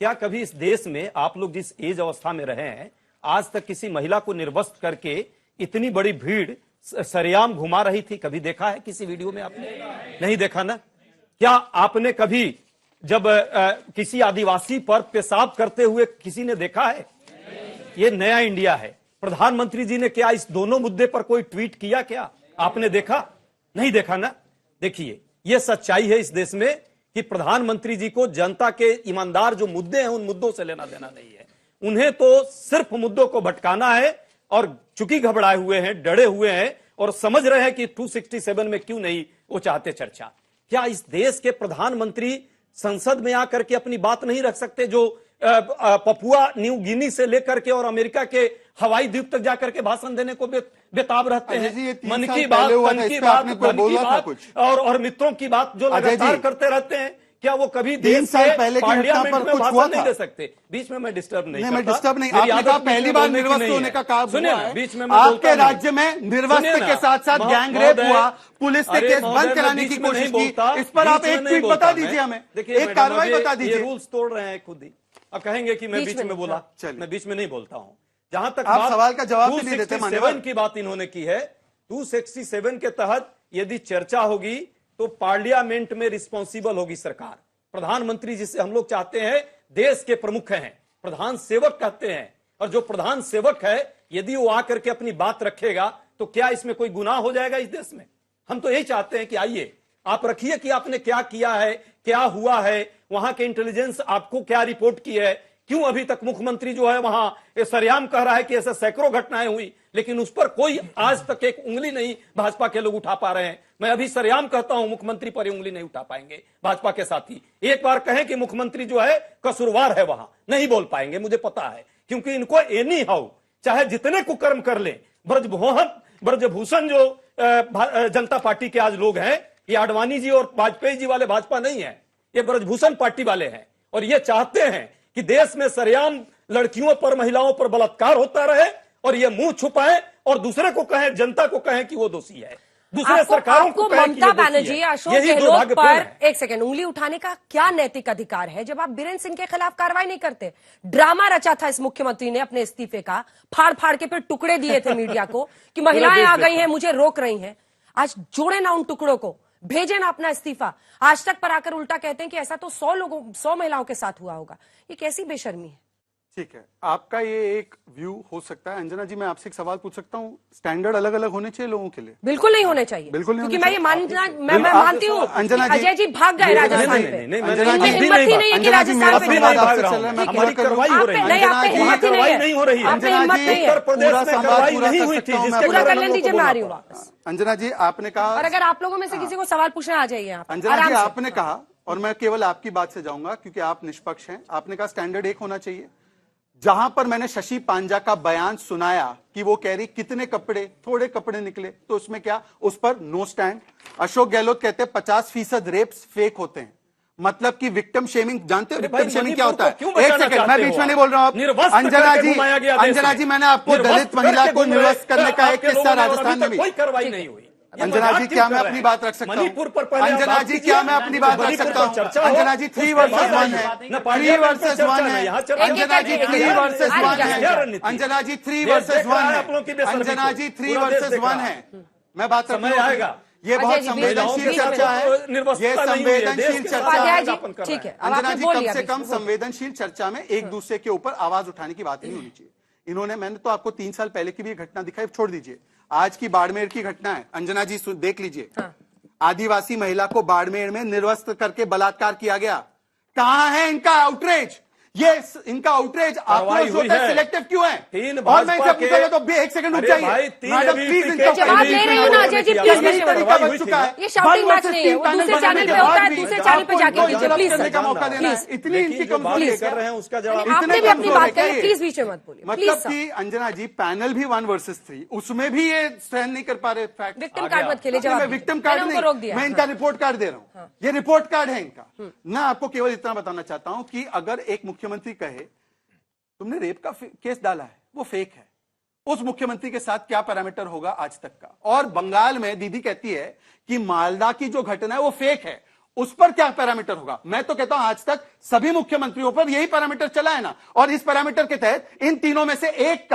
क्या कभी इस देश में आप लोग जिस एज अवस्था में रहे हैं, आज तक किसी महिला को निर्वस्त्र करके इतनी बड़ी भीड़ सरेआम घुमा रही थी? कभी देखा है किसी वीडियो में आपने? नहीं देखा ना? क्या आपने कभी जब किसी आदिवासी पर पेशाब करते हुए किसी ने देखा है? ये नया इंडिया है। प्रधानमंत्री जी ने क्या इस दोनों मुद्दे पर कोई ट्वीट किया? क्या आपने देखा? नहीं देखा ना? देखिए, यह सच्चाई है इस देश में कि प्रधानमंत्री जी को जनता के ईमानदार जो मुद्दे हैं उन मुद्दों से लेना देना नहीं है। उन्हें तो सिर्फ मुद्दों को भटकाना है, और चूंकि घबराए हुए हैं, डरे हुए हैं और समझ रहे हैं कि 267 में क्यों नहीं वो चाहते चर्चा। क्या इस देश के प्रधानमंत्री संसद में आकर के अपनी बात नहीं रख सकते, जो पपुआ न्यू गिनी से लेकर के और अमेरिका के हवाई द्वीप तक जाकर के भाषण देने को बेताब रहते हैं? मन की बात, मन की बात और मित्रों की बात जो लगातार करते रहते हैं, क्या वो कभी 3 साल पहले की घटना पर कुछ हुआ था? नहीं दे सकते। बीच में मैं डिस्टर्ब नहीं मैं डिस्टर्ब नहीं। आपने कहा पहली बार निर्वस्त्र होने का काम हुआ है। बीच में आपके राज्य में निर्वस्त्र के साथ साथ गैंग रेप हुआ, पुलिस ने केस बंद कराने की कोशिश की। इस पर आप एक ट्वीट बता दीजिए हमें, एक कार्रवाई बता दीजिए। रूल्स तोड़ रहे हैं खुद ही। अब कहेंगे कि मैं बीच में बोला। मैं बीच में नहीं बोलता हूं। जहां तक आप सवाल का जवाब नहीं देते। 267 की बात इन्होंने की है। 267 के तहत यदि चर्चा होगी तो पार्लियामेंट में रिस्पॉन्सिबल होगी सरकार। प्रधानमंत्री जिसे हम लोग चाहते हैं, देश के प्रमुख हैं, प्रधान सेवक कहते हैं, और जो प्रधान सेवक है यदि वो आकर के अपनी बात रखेगा तो क्या इसमें कोई गुनाह हो जाएगा इस देश में? हम तो यही चाहते हैं कि आइए आप रखिए कि आपने क्या किया है, क्या हुआ है, वहां के इंटेलिजेंस आपको क्या रिपोर्ट की है, क्यों अभी तक मुख्यमंत्री जो है वहां सरेआम कह रहा है कि ऐसे सैकड़ों घटनाएं हुई, लेकिन उस पर कोई आज तक एक उंगली नहीं भाजपा के लोग उठा पा रहे हैं। मैं अभी सरेआम कहता हूं, मुख्यमंत्री पर उंगली नहीं उठा पाएंगे भाजपा के साथी। एक बार कहें कि मुख्यमंत्री जो है कसूरवार है, वहां नहीं बोल पाएंगे, मुझे पता है, क्योंकि इनको एनी हाउ चाहे जितने कुकर्म कर ले, ब्रजभूषण जो जनता पार्टी के आज लोग हैं, ये आडवाणी जी और वाजपेयी जी वाले भाजपा नहीं है, ये ब्रजभूषण पार्टी वाले हैं, और ये चाहते हैं कि देश में सरेआम लड़कियों पर, महिलाओं पर बलात्कार होता रहे और ये मुंह छुपाए और दूसरे को कहें, जनता को कहें कि वो दोषी है, दूसरे सरकारों को कहें कि ममता बनर्जी, अशोक गहलोत पर एक सेकंड उंगली उठाने का क्या नैतिक अधिकार है जब आप बीरेन्द्र सिंह के खिलाफ कार्रवाई नहीं करते? ड्रामा रचा था इस मुख्यमंत्री ने अपने इस्तीफे का, फाड़ फाड़ के फिर टुकड़े दिए थे मीडिया को कि महिलाएं आ गई हैं, मुझे रोक रही हैं। आज जोड़े ना उन टुकड़ों को, भेजे ना अपना इस्तीफा। आज तक पर आकर उल्टा कहते हैं कि ऐसा तो 100 महिलाओं के साथ हुआ होगा। ये कैसी बेशर्मी है? ठीक है, आपका ये एक व्यू हो सकता है। अंजना जी, मैं आपसे एक सवाल पूछ सकता हूँ? स्टैंडर्ड अलग अलग होने चाहिए लोगों के लिए? बिल्कुल नहीं होने चाहिए, बिल्कुल नहीं, क्योंकि मैं ये मानती हूँ अजय जी भाग गए राजस्थान पे। हिम्मत ही नहीं है कि राजस्थान पे हमारी कार्रवाई हो रही है। नहीं, आप पे हिम्मत ही नहीं है, आप पे हिम्मत नहीं है। उत्तर प्रदेश में कार्रवाई नहीं हुई थी, पूरा कर लेने दीजिए, मैं आ रही हूँ वापस। अंजना जी, आपने कहा, और अगर आप लोगों में से किसी को सवाल पूछना आ जाइए आप। अंजना जी, आपने कहा, और मैं केवल आपकी बात से जाऊंगा क्योंकि आप निष्पक्ष हैं, आपने कहा स्टैंडर्ड एक होना चाहिए। जहां पर मैंने शशि पांजा का बयान सुनाया कि वो कह रही कितने कपड़े, थोड़े कपड़े निकले, तो उसमें क्या, उस पर नो स्टैंड। अशोक गहलोत कहते हैं 50% रेप्स फेक होते हैं, मतलब कि विक्टिम शेमिंग। जानते हो विक्टिम शेमिंग क्या होता है? एक सेकंड, मैं बीच में नहीं बोल रहा हूं। अंजना जी, मैंने आपको दलित महिला को निर्वस्त्र करने का एक किस्सा राजस्थान में भी। कोई कार्रवाई नहीं हुई। अंजना जी, क्या मैं अपनी बात रख सकता हूँ? अंजना जी, क्या मैं अपनी बात रख सकता हूँ? अंजना जी, 3 वर्सेस 1 है, 3 वर्सेस 1 है। अंजना जी, 3 वर्सेस 1 है। अंजना जी, 3 वर्सेस 1 है। अंजना जी, 3 वर्सेस 1 है। मैं बात रख रहा हूँ। ये बहुत संवेदनशील चर्चा है, ये संवेदनशील चर्चा है। ठीक है, अंजना जी, कम से कम संवेदनशील चर्चा में एक दूसरे के ऊपर आवाज उठाने की बात नहीं होनी चाहिए। इन्होंने, मैंने तो आपको 3 साल पहले की भी घटना दिखाई, छोड़ दीजिए, आज की बाड़मेर की घटना है। अंजना जी देख लीजिए, आदिवासी महिला को बाड़मेर में निर्वस्त्र करके बलात्कार किया गया। कहां है इनका आउटरीच? ये इनका आउटरीच आक्रोश होता है, सिलेक्टिव क्यों है? और मैं इनसे पूछूंगा तो एक सेकंड रुक जाइए मैडम, प्लीज। इनका जवाब ले रही हूं ना अजय जी, प्लीज। तरीका बन चुका है। ये शाउटिंग मैच नहीं है, वो दूसरे चैनल पे होता है, दूसरे चैनल पे जाके कीजिए प्लीज। करने का मौका देना है, इतनी इनकी कमजोरी कर रहे हैं, उसका जवाब आपने भी अपनी बात कही, प्लीज बीच में मत बोलिए। मतलब कि अंजना जी, पैनल भी 1 वर्सेस 3, उसमें भी ये सहन नहीं कर पा रहे फैक्ट। विक्टिम कार्ड मत खेलिए, जवाब। मैं विक्टिम कार्ड नहीं, मैं इनका रिपोर्ट कार्ड दे रहा हूं। ये रिपोर्ट कार्ड है इनका। मैं आपको केवल इतना बताना चाहता हूं कि अगर एक मुख्यमंत्री कहे तुमने रेप का केस डाला है, वो फेक है, उस मुख्यमंत्री के साथ क्या पैरामीटर होगा आज तक का। और बंगाल में दीदी कहती है कि मालदा की जो घटना है वो फेक है, उस पर क्या पैरामीटर होगा? मैं तो कहता हूं आज तक सभी मुख्यमंत्रियों पर यही पैरामीटर चला है ना, और इस पैरामीटर के तहत इन तीनों में से एक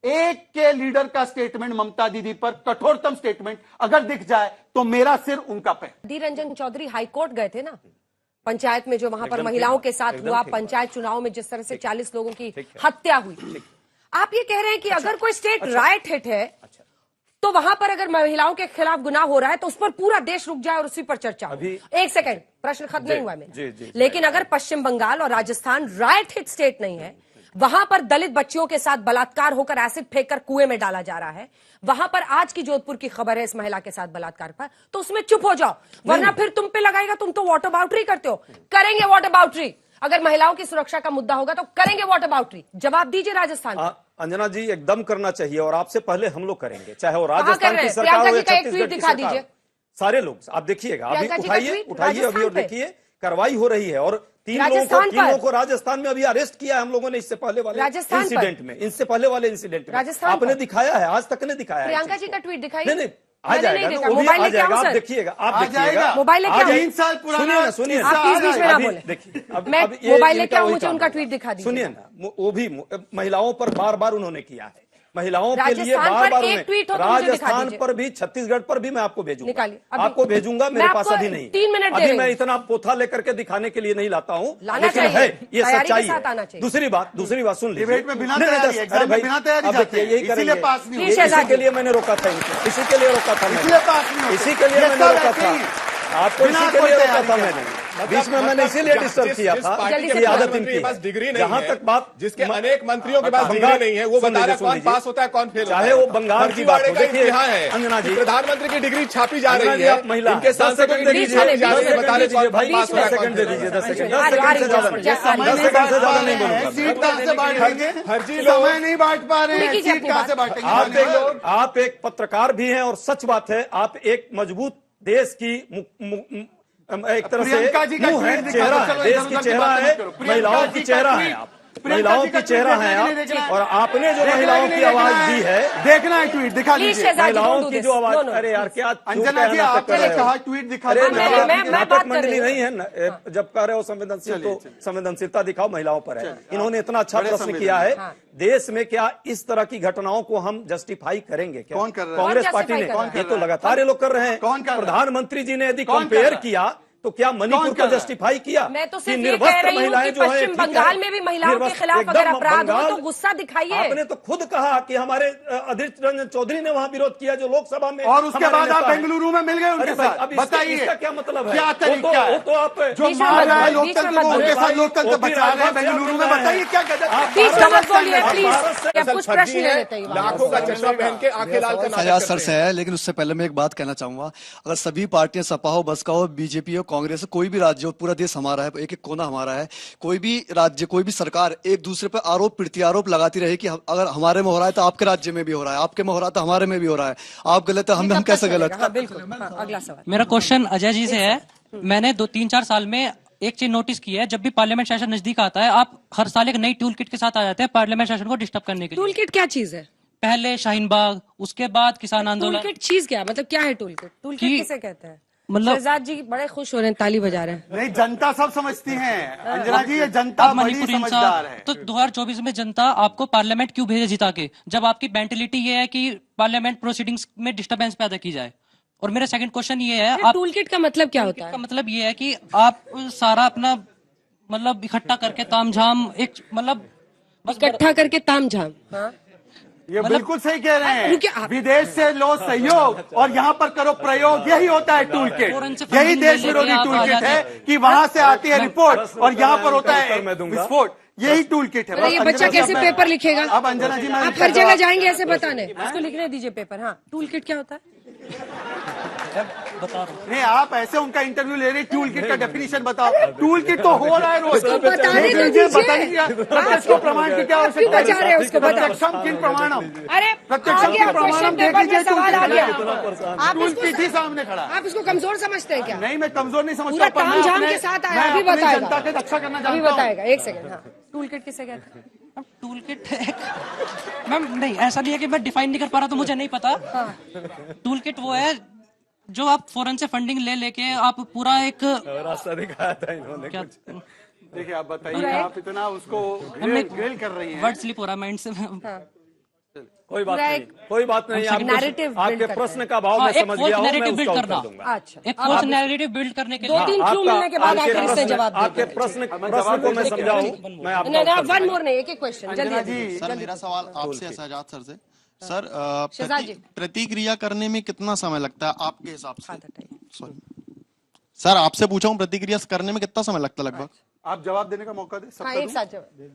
के लीडर का स्टेटमेंट, ममता दीदी पर कठोरतम स्टेटमेंट अगर दिख जाए तो मेरा सिर उनका पैर। अधीर रंजन चौधरी हाईकोर्ट गए थे ना, पंचायत में जो वहां पर महिलाओं के साथ हुआ, पंचायत चुनाव में जिस तरह से 40 लोगों की हत्या हुई। आप ये कह रहे हैं कि अगर कोई स्टेट राइट हिट है तो वहां पर अगर महिलाओं के खिलाफ गुनाह हो रहा है तो उस पर पूरा देश रुक जाए और उसी पर चर्चा हो। एक सेकंड, प्रश्न खत्म नहीं हुआ मेरा। लेकिन अगर पश्चिम बंगाल और राजस्थान राइट हिट स्टेट नहीं है, वहां पर दलित बच्चियों के साथ बलात्कार होकर एसिड फेंककर कुएं में डाला जा रहा है, वहां पर आज की जोधपुर की खबर है इस महिला के साथ बलात्कार पर, तो उसमें चुप हो जाओ, वरना फिर तुम पे लगाएगा। तुम तो वॉटर बाउंड्री करते हो, करेंगे वॉटर बाउंड्री। अगर महिलाओं की सुरक्षा का मुद्दा होगा तो करेंगे वॉटर बाउंड्री। जवाब दीजिए राजस्थान। अंजना जी, एकदम करना चाहिए और आपसे पहले हम लोग करेंगे, चाहे वो राजस्थान की सरकार प्रियंका हो जी या का एक छत्तीसगढ़ ट्वीट की दिखा सरकार। दीजिए। सारे लोग आप देखिएगा, अभी प्रियंका जी का ट्वीट उठाइए अभी और राजस्थान पे। देखिए कार्रवाई हो रही है। और तीन राजस्थान लोगों को राजस्थान में अभी अरेस्ट किया है हम लोगों ने, इससे पहले वाले राजस्थान पर। इंसिडेंट में, इससे पहले वाले इंसिडेंट में राजस्थान आपने पर। दिखाया है, आज तक ने दिखाया है। प्रियंका जी का ट्वीट दिखाइए। नहीं, आ जाएगा ना, वो भी मोबाइल आ लेके आओ जाएगा, आप सर। देखिएगा, आप आ देखिएगा। जाएगा। मोबाइल लेके आओ। 3 साल पुराना, सुनिए ना, आप बीच बीच में ना बोले। देखिए, मैं ये मोबाइल लेके इनका आऊं, वही मुझे काम उनका है। ट्वीट दिखा दीजिए। सुनिए ना, वो भी महिलाओं पर बार बार उन्होंने किया है, महिलाओं के लिए राजस्थान बार पर बार एक ट्वीट हो तो मुझे दिखा राजस्थान दीजिए। पर भी, छत्तीसगढ़ पर भी मैं आपको भेजूंगा, निकालिए, अभी- आपको भेजूंगा, मेरे मैं पास आपको अभी नहीं। 3 मिनट दे अभी रही मैं हूं। इतना पोथा लेकर के दिखाने के लिए नहीं लाता हूं, लाना लेकिन चाहिए, है ये तैयारी के सच्चाई साथ आना है। चाहिए। दूसरी बात सुन लीजिए, डिबेट में बिना नहीं, तैयारी, अरे एग्जाम में भाई, बिना तैयारी अब जाते हैं, यही इसीलिए करेंगे। पास नहीं हुए। इसी के लिए मैंने रोका था इनको, इसी के लिए रोका था इसलिए पास नहीं मैंने, होते। इसी के लिए ये मैंने सब रोका ऐसे था ही हैं। आपको, बिना इसी के कोई लिए रोका तैयारी था के। मैंने, बीच में मैंने इसीलिए डिस्टर्ब किया था जल्दी कि से आदत प्रधानमंत्री इनकी के पास डिग्री नहीं जहां है, तक बात जिसके अनेक मंत्रियों के पास डिग्री नहीं है, वो बता रहा है कौन पास होता है कौन फेल होता है। चाहे वो बंगाल की बात हो, देखिए अंजना जी, प्रधानमंत्री की डिग्री छापी जा अंजना रही जी, है, आप महिला इनके सांसदों की डिग्री छापी जा रही है, बता रहे कौन भाई, पास होता है 10 कौन सेकंड दे फेल दीजिए, होता 10 है। सेकंड, आ 10 रही सेकंड से ज्यादा है, नहीं, समय 10 नहीं सेकंड से बांट ज्यादा पा नहीं रहे हैं, बोलूंगा। सीट कहां से बांटेंगे, फर्जी लोग समय नहीं बांट पा रहे हैं, कीजिए सीट अपनी कहां बात। से बांटेंगे। आप एक पत्रकार भी हैं और सच बात है, आप एक मजबूत देश की एक तरह से प्रियंका जी का मुंह है, ट्वीट दिखा चेहरा दो, है, चलो देश इधर की उधर की चेहरा बातें है, मत करो। प्रियंका महिलाओं जी की का चेहरा ट्वीट, है आप, प्रियंका महिलाओं जी की का चेहरा ट्वीट है नहीं आप, देखना है। और आपने जो महिलाओं की आवाज दी है, देखना है ट्वीट, दिखा Please, दीजिए। शहजाद जी, महिलाओं don't do की this. जो आवाज, No, no. अरे यार क्या अंजना जी, आपने कहा ट्वीट दिखा अरे दो। मैं नाटक बात कर मंडली रही हूँ। नहीं है न, जब कह रहे हो संवेदनशील तो संवेदनशीलता दिखाओ, महिलाओं पर है। इन्होंने इतना अच्छा बड़े प्रश्न किया है, संवेदनशील। देश में क्या इस तरह की घटनाओं को हम जस्टिफाई करेंगे क्या? कौन कर रहा है? कांग्रेस कौन पार्टी ने, justify कर रहा है? ये तो लगातार ये लोग कर रहे हैं। कौन कर रहा है? प्रधानमंत्री जी ने यदि कौन कर कंपेयर रहा है? किया तो क्या मणिपुर कौन को कर रहा है? जस्टिफाई किया? मैं तो कि सिर्फ ये निर्वस्त्र कह रही हूँ महिलाएं कि जो हैं, पश्चिम ठीक है, बंगाल में भी महिलाओं के निर्वस्त्र, खिलाफ अगर एकदम अपराध हो बंगाल- तो गुस्सा दिखाइए। आपने तो खुद कहा कि हमारे अधीर रंजन चौधरी ने वहां विरोध किया जो लोकसभा में, और उसके हमारे बाद आप नेता हैं। बेंगलुरु में मिल गए उनके अरे भाई, साथ, अब इसका बताइए क्या मतलब है? क्या वो तरीका तो है? आप जो बीच में मार मत रहा है बोलिए, बीच में लोकतंत्र को, मत उनके बोलिए। साथ लोकतंत्र वो भी बचा रहे हैं राजभर से बेंगलुरु में, आप बताइए क्या गजब आप बीच में मत बोलिए आप प्लीज, भारत से अब कुछ प्रश्न ले लेते हैं। लाखों का चश्मा पहन के आंखें लाल कर फैयाज सर से है, लेकिन उससे पहले मैं एक बात कहना चाहूंगा। अगर सभी पार्टियां, सपा हो, बसपा हो, बीजेपी हो, कांग्रेस हो, कोई भी राज्य हो, पूरा देश हमारा है, एक एक कोना हमारा है, कोई भी राज्य, कोई भी सरकार एक दूसरे पर आरोप प्रत्यारोप लगाती रहे कि अगर हमारे में हो रहा है तो आपके राज्य में भी हो रहा है, आपके में हो रहा है तो हमारे में भी हो रहा है, आप गलत है, हम कैसे गलत। हाँ, बिल्कुल। हाँ, अगला सवाल। मेरा क्वेश्चन अजय जी से है। मैंने 2-3-4 साल में एक चीज नोटिस की है, जब भी पार्लियामेंट सेशन नजदीक आता है, आप हर साल एक नई टूल किट के साथ आ जाते हैं पार्लियामेंट सेशन को डिस्टर्ब करने के लिए। टूल किट क्या चीज है? पहले शाहीन बाग, उसके बाद किसान टूल आंदोलन। किट चीज क्या, मतलब क्या है टूल किट? टूल किट कि- किसे कहते हैं? मतलब- शहजाद जी बड़े खुश हो रहे हैं, ताली बजा रहे हैं। नहीं, जनता सब समझती है अंजना जी, ये जनता आप बड़ी मणिपुर समझदार है। तो 2024 में जनता आपको पार्लियामेंट क्यों भेजे जिता के, जब आपकी मेंटेलिटी ये है कि पार्लियामेंट प्रोसीडिंग्स में डिस्टर्बेंस पैदा की जाए। और मेरा सेकंड क्वेश्चन ये है, आप टूल किट का मतलब क्या होता का है? मतलब ये है कि आप सारा अपना मतलब इकट्ठा करके तामझाम एक मतलब बस इकट्ठा करके तामझाम। हाँ, ये बिल्कुल सही कह रहे रुकिए हैं, आप। विदेश से लो सहयोग और यहाँ पर करो प्रयोग, यही होता है टूल फौरन से किट। यही फंडिंग देश लेके विरोधी आप टूल आ किट जाते है हैं। कि वहां से आती है रिपोर्ट बस और यहाँ पर होता उत्तर है मैं दूंगा। विस्फोट, यही टूल किट है। अरे ये बस बच्चा अंजना जी, कैसे अब मैं- पेपर लिखेगा? अब अंजना जी, मैं आप हर जगह जाएंगे ऐसे बताने, इसको लिखने दीजिए पेपर। हाँ, टूल किट क्या होता है? बता रहा हूँ। नहीं, आप ऐसे उनका इंटरव्यू ले रहे, टूल किट का डेफिनेशन बताओ। टूल किट तो हो रहा है रोज, उसको बताने तो दीजिए, दीजिए। बताइए प्रत्यक्ष को प्रमाण की क्या आप क्यों आवश्यकता बचा रहे हैं उसको, बताओ। प्रत्यक्षम किन प्रमाणम, अरे प्रत्यक्षम आ गया किन प्रमाणम, क्वेश्चन देख पेपर लीजिए में सवाल आ गया। आप टूल इसको किट ही सामने खड़ा है। आप इसको कमजोर समझते हैं क्या? नहीं, मैं कमजोर नहीं समझता, पूरा पर मैं तामझाम अपने- के साथ आया, मैं अभी अपनी बताएगा। जनता के रक्षा करना अभी जानता हूं। बताएगा, एक सेकंड। हाँ, टूल किट किसे कहते हैं? अब टूल किट मैम नहीं, ऐसा नहीं है कि मैं डिफाइन नहीं कर पा रहा, तो मुझे नहीं पता। टूल किट वो है जो आप फॉरेन से फंडिंग ले लेके आप पूरा एक रास्ता दिखाया था इन्होंने क्या कुछ। देखिए आप बताइए, आप इतना उसको ग्रिल कर रही हैं। वर्ड स्लिप हो रहा है माइंड से। कोई बात पूरा नहीं, एक कोई बात नहीं। narrative build आपके करते प्रश्न का भाव हाँ, मैं एक समझ false गया हूं, मैं narrative build उसका करना। उत्तर दूंगा। अच्छा एक फॉल्स नैरेटिव बिल्ड करने के लिए 2-3 क्लू मिलने के बाद आखिर इसमें जवाब दे आपके प्रश्न को मैं समझाऊं, मैं आपका नहीं उत्तर वन मोर नहीं, एक क्वेश्चन अंजना जल्दी जी, सर मेरा सवाल आपसे है शहजाद सर से। सर शहजाद जी। प्रतिक्रिया करने में कितना समय लगता है आपके हिसाब से? हाथ हटाइए। सॉरी सर, आपसे पूछा हूँ प्रतिक्रिया करने में कितना समय लगता है लगभग? आप जवाब देने का मौका दे। हाँ, एक साथ जवाब।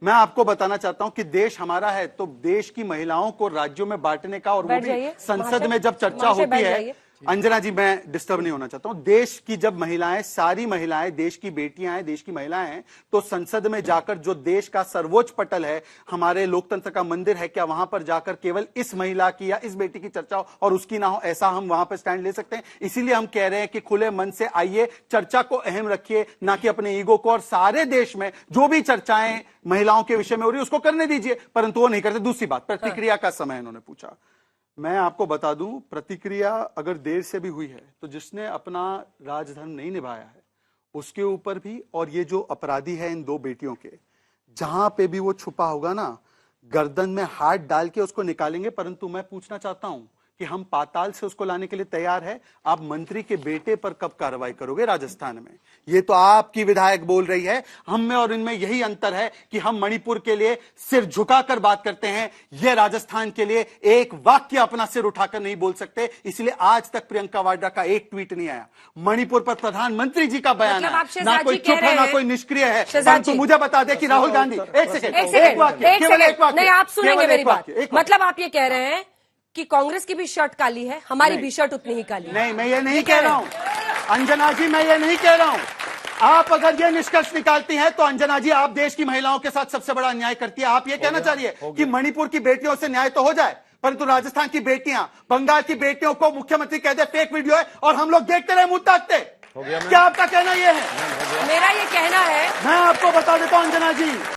मैं आपको बताना चाहता हूं कि देश हमारा है तो देश की महिलाओं को राज्यों में बांटने का, और वो बैठ भी जाइए। संसद में जब चर्चा महाशय होती बैठ है। जाइए। अंजना जी, मैं डिस्टर्ब नहीं होना चाहता हूं। देश की जब महिलाएं, सारी महिलाएं देश की बेटियां हैं, देश की महिलाएं हैं, तो संसद में जाकर जो देश का सर्वोच्च पटल है, हमारे लोकतंत्र का मंदिर है, क्या वहां पर जाकर केवल इस महिला की या इस बेटी की चर्चा हो और उसकी ना हो, ऐसा हम वहां पर स्टैंड ले सकते हैं? इसीलिए हम कह रहे हैं कि खुले मन से आइए, चर्चा को अहम रखिए, ना कि अपने ईगो को। और सारे देश में जो भी चर्चाएं महिलाओं के विषय में हो रही है उसको करने दीजिए, परंतु वो नहीं करते। दूसरी बात, प्रतिक्रिया का समय इन्होंने पूछा। मैं आपको बता दूं, प्रतिक्रिया अगर देर से भी हुई है तो जिसने अपना राजधर्म नहीं निभाया है उसके ऊपर भी, और ये जो अपराधी है इन दो बेटियों के, जहां पे भी वो छुपा होगा ना, गर्दन में हाथ डाल के उसको निकालेंगे। परंतु मैं पूछना चाहता हूं कि हम पाताल से उसको लाने के लिए तैयार है। आप मंत्री के बेटे पर कब कार्रवाई करोगे राजस्थान में? ये तो आपकी विधायक बोल रही है। हम में और इनमें यही अंतर है कि हम मणिपुर के लिए सिर झुकाकर बात करते हैं, ये राजस्थान के लिए एक वाक्य अपना सिर उठाकर नहीं बोल सकते। इसलिए आज तक प्रियंका वाड्रा का एक ट्वीट नहीं आया। मणिपुर पर प्रधानमंत्री जी का बयान मतलब है, आप शहजाद ना कोई जी कह चुप है रहे ना हैं- कोई निष्क्रिय है। शहजाद परंतु जी। मुझे बता दे कि राहुल गांधी, एक सेकंड, एक वाक्य, केवल एक वाक्य, नहीं, आप सुनेंगे केवल मेरी एक बात। वाक्य, एक वाक्य। मतलब आप ये कह रहे हैं कि कांग्रेस की भी शर्ट काली है, हमारी भी शर्ट उतनी ही काली है। नहीं, मैं ये नहीं कह रहा हूं अंजना जी, मैं ये नहीं कह रहा हूं। आप अगर ये निष्कर्ष निकालती हैं तो अंजना जी, आप देश की महिलाओं के साथ सबसे बड़ा अन्याय करती है। आप ये कहना चाह रही है कि मणिपुर की बेटियों से न्याय तो हो जाए, परंतु राजस्थान की बेटियां, बंगाल की बेटियों को मुख्यमंत्री कहते फेक वीडियो है और हम लोग देखते रहे, मुंह ताकते। क्या आपका कहना यह है? मेरा ये कहना है, मैं आपको बता देता हूं अंजना जी,